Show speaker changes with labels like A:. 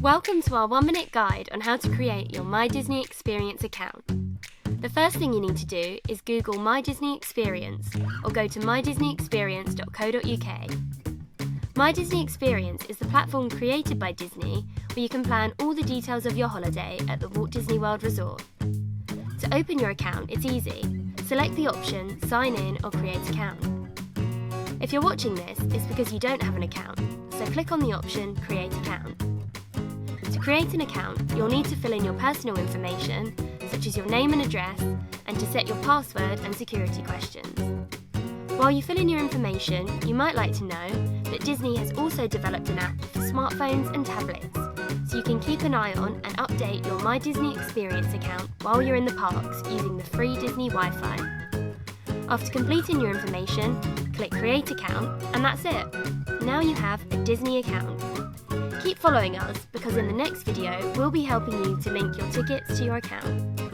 A: Welcome to our 1-minute guide on how to create your My Disney Experience account. The first thing you need to do is Google My Disney Experience or go to mydisneyexperience.co.uk. My Disney Experience is the platform created by Disney where you can plan all the details of your holiday at the Walt Disney World Resort. To open your account, it's easy. Select the option Sign in or Create Account. If you're watching this, it's because you don't have an account, so click on the option Create Account. To create an account, you'll need to fill in your personal information, such as your name and address, and to set your password and security questions. While you fill in your information, you might like to know that Disney has also developed an app for smartphones and tablets, so you can keep an eye on and update your My Disney Experience account while you're in the parks using the free Disney Wi-Fi. After completing your information, click Create Account, and that's it. Now you have a Disney account. Keep following us because in the next video we'll be helping you to link your tickets to your account.